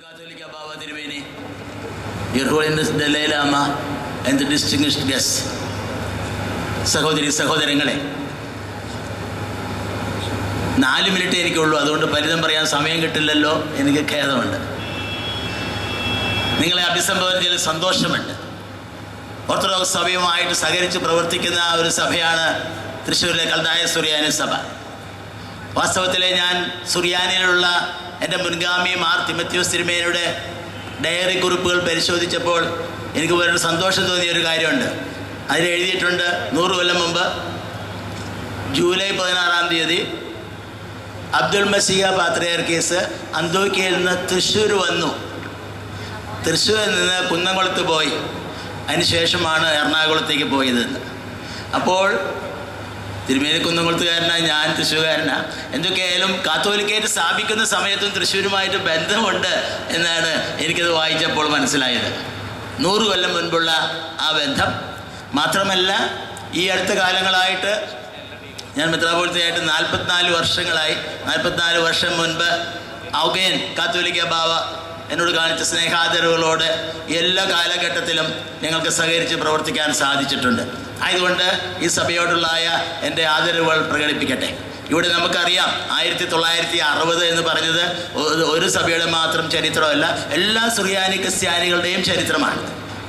Catholic Baba Dirveni, Your Holiness Dalai Lama, and the distinguished guests. സഹോദരങ്ങളെ, 4 minute എനിക്കുള്ളൂ. അതുകൊണ്ട് പരിധം പറയാൻ സമയം കിട്ടില്ലല്ലോ, എനിക്ക് ഖേദമുണ്ട്. നിങ്ങളെ അഭിസംബോധന ചെയ്തതിൽ സന്തോഷമുണ്ട്. ഓർത്തഡോക്സ് സഭയുമായിട്ട് സഹകരിച്ച് പ്രവർത്തിക്കുന്ന ഒരു സഭയാണ് തൃശ്ശൂരിലെ കൽതായ സുറിയാനി സഭ. വാസ്തവത്തിലെ ഞാൻ സുറിയാനിയിലുള്ള എൻ്റെ മുൻഗാമി മാർ തിമത്യോസ് തിരുമേനിയുടെ ഡയറി കുറിപ്പുകൾ പരിശോധിച്ചപ്പോൾ എനിക്ക് വളരെ സന്തോഷം തോന്നിയ ഒരു കാര്യമുണ്ട്. അതിൽ എഴുതിയിട്ടുണ്ട്, 100 കൊല്ലം മുമ്പ് ജൂലൈ 16 അബ്ദുൾ മസീഹ പാത്രിയാർക്കീസ് അന്തോക്യയിൽ നിന്ന് തൃശ്ശൂർ വന്നു. തൃശ്ശൂരിൽ നിന്ന് കുന്നംകുളത്ത് പോയി, അതിനുശേഷമാണ് എറണാകുളത്തേക്ക് പോയതെന്ന്. അപ്പോൾ തിരുമേനി കുന്നംകുളത്തുകാരനാണ്, ഞാൻ തൃശ്ശൂർകാരനാണ്. എന്തൊക്കെയായാലും കാത്തോലിക്കായിട്ട് സ്ഥാപിക്കുന്ന സമയത്തും തൃശ്ശൂരുമായിട്ട് ബന്ധമുണ്ട് എന്നാണ് എനിക്കത് വായിച്ചപ്പോൾ മനസ്സിലായത്. 100 കൊല്ലം മുൻപുള്ള ആ ബന്ധം മാത്രമല്ല, ഈ അടുത്ത കാലങ്ങളായിട്ട് ഞാൻ മെത്രാപ്പോലീത്തയായിട്ട് 44 വർഷങ്ങളായി. 44 വർഷം മുൻപ് ഔഗേൻ കാത്തോലിക്ക ബാവ എന്നോട് കാണിച്ച സ്നേഹാദരവുകളോട് എല്ലാ കാലഘട്ടത്തിലും ഞങ്ങൾക്ക് സഹകരിച്ച് പ്രവർത്തിക്കാൻ സാധിച്ചിട്ടുണ്ട്. ആയതുകൊണ്ട് ഈ സഭയോടുള്ള എൻ്റെ ആദരവുകൾ പ്രകടിപ്പിക്കട്ടെ. ഇവിടെ നമുക്കറിയാം, 1960 എന്ന് പറഞ്ഞത് ഒരു സഭയുടെ മാത്രം ചരിത്രമല്ല, എല്ലാ സുറിയാനി ക്രിസ്ത്യാനികളുടെയും ചരിത്രമാണ്.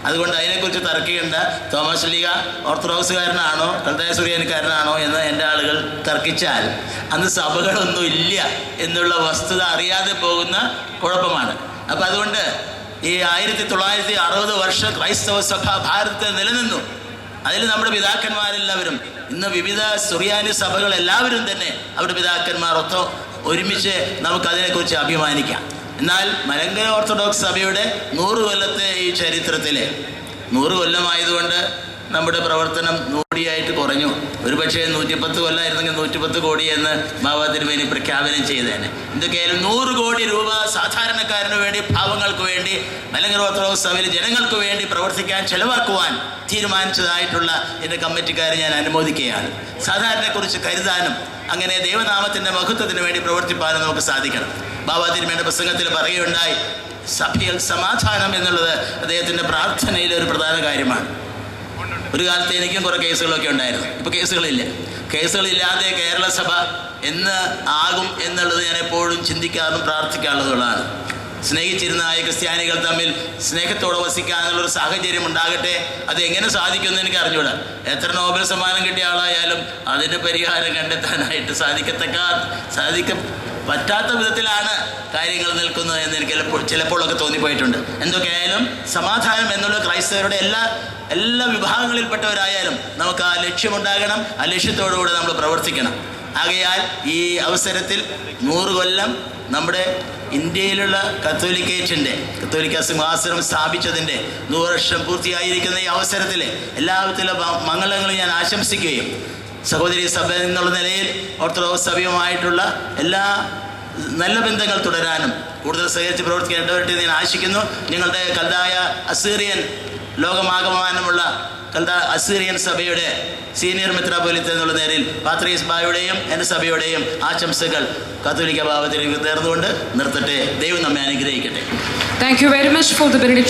അതുകൊണ്ട് അതിനെക്കുറിച്ച് തർക്കിക്കേണ്ട. തോമസ് ലീഗ ഓർത്തഡോക്സുകാരനാണോ കൽതായ സുറിയാനിക്കാരനാണോ എന്ന് എൻ്റെ ആളുകൾ തർക്കിച്ചാൽ അന്ന് സഭകളൊന്നും ഇല്ല എന്നുള്ള വസ്തുത അറിയാതെ പോകുന്ന കുഴപ്പമാണ്. അപ്പം അതുകൊണ്ട് ഈ 1960 വർഷം ക്രൈസ്തവ സഭ ഭാരതത്തിൽ നിലനിന്നു. അതിൽ നമ്മുടെ പിതാക്കന്മാരെല്ലാവരും, ഇന്ന് വിവിധ സുറിയാനി സഭകൾ എല്ലാവരും തന്നെ അവരുടെ പിതാക്കന്മാർ ഒരുമിച്ച് നമുക്കതിനെക്കുറിച്ച് അഭിമാനിക്കാം. എന്നാൽ മലങ്കര ഓർത്തഡോക്സ് സഭയുടെ 100 കൊല്ലത്തെ ഈ ചരിത്രത്തിലെ 100 കൊല്ലമായതുകൊണ്ട് നമ്മുടെ പ്രവർത്തനം 100 കോടിയായിട്ട് കുറഞ്ഞു. ഒരുപക്ഷേ 110 കൊല്ലമായിരുന്നെങ്കിൽ 110 കോടി എന്ന് ബാബാ തിരുമേനി പ്രഖ്യാപനം ചെയ്തേനെ. എന്തൊക്കെയായാലും 100 കോടി രൂപ സാധാരണക്കാരന് വേണ്ടി, പാവങ്ങൾക്ക് വേണ്ടി, മലങ്കര ഓർത്തഡോക്സ് സഭയിൽ ജനങ്ങൾക്ക് വേണ്ടി പ്രവർത്തിക്കാൻ ചെലവാക്കുവാൻ തീരുമാനിച്ചതായിട്ടുള്ള എൻ്റെ കമ്മിറ്റിക്കാരെ ഞാൻ അനുമോദിക്കുകയാണ്. സാധാരണയെക്കുറിച്ച് കരുതാനും അങ്ങനെ ദൈവനാമത്തിൻ്റെ മഹത്വത്തിന് വേണ്ടി പ്രവർത്തിപ്പാനും നമുക്ക് സാധിക്കണം. ബാബാ തിരുമേനിയുടെ പ്രസംഗത്തിൽ പറയുകയുണ്ടായി, സഭയിൽ സമാധാനം എന്നുള്ളത് അദ്ദേഹത്തിൻ്റെ പ്രാർത്ഥനയിലെ ഒരു പ്രധാന കാര്യമാണ്. ഒരു കാലത്ത് എനിക്കും കുറേ കേസുകളൊക്കെ ഉണ്ടായിരുന്നു. ഇപ്പോൾ കേസുകളില്ലാതെ കേരള സഭ എന്ന് ആകും എന്നുള്ളത് ഞാൻ എപ്പോഴും ചിന്തിക്കാറും പ്രാർത്ഥിക്കാറുള്ളതാണ്. സ്നേഹിച്ചിരുന്ന ക്രിസ്ത്യാനികൾ തമ്മിൽ സ്നേഹത്തോടെ വസിക്കാനുള്ളൊരു സാഹചര്യം ഉണ്ടാകട്ടെ. അത് എങ്ങനെ സാധിക്കുമെന്ന് എനിക്ക് അറിഞ്ഞൂടാ. എത്ര നോബൽ സമ്മാനം കിട്ടിയ ആളായാലും അതിന് പരിഹാരം കണ്ടെത്താനായിട്ട് പറ്റാത്ത വിധത്തിലാണ് കാര്യങ്ങൾ നിൽക്കുന്നത് എന്ന് എനിക്ക് ചിലപ്പോഴൊക്കെ തോന്നിപ്പോയിട്ടുണ്ട്. എന്തൊക്കെയായാലും സമാധാനം എന്നുള്ള ക്രൈസ്തവരുടെ എല്ലാ വിഭാഗങ്ങളിൽപ്പെട്ടവരായാലും നമുക്ക് ആ ലക്ഷ്യമുണ്ടാകണം. ആ ലക്ഷ്യത്തോടുകൂടെ നമ്മൾ പ്രവർത്തിക്കണം. ആകയാൽ ഈ അവസരത്തിൽ 100 കൊല്ലം നമ്മുടെ ഇന്ത്യയിലുള്ള കത്തോലിക്ക സിംഹാസനം സ്ഥാപിച്ചതിൻ്റെ 100 വർഷം പൂർത്തിയായിരിക്കുന്ന ഈ അവസരത്തിൽ എല്ലാവിധത്തിലുള്ള മംഗളങ്ങളും ഞാൻ ആശംസിക്കുകയും സഹോദരി സഭ എന്നുള്ള നിലയിൽ ഓർത്തഡോക്സ് സഭയുമായിട്ടുള്ള എല്ലാ നല്ല ബന്ധങ്ങൾ തുടരാനും കൂടുതൽ സഹകരിച്ച് പ്രവർത്തിക്കാൻ ഇടവരട്ടെ എന്ന് ഞാൻ ആശിക്കുന്നു. നിങ്ങളുടെ കൽതായ അസീറിയൻ ലോകമാകമാനമുള്ള അസീറിയൻ സഭയുടെ സീനിയർ മെത്രാപ്പൊലീത്ത എന്നുള്ള നിലയിൽ പാത്രീസ് ബായുടെയും എൻ്റെ സഭയുടെയും ആശംസകൾ കാത്തോലിക്ക ബാവത്തിലേക്ക് നേർന്നുകൊണ്ട് നിർത്തട്ടെ. ദൈവം നമ്മെ അനുഗ്രഹിക്കട്ടെ. Thank you very much for the benediction.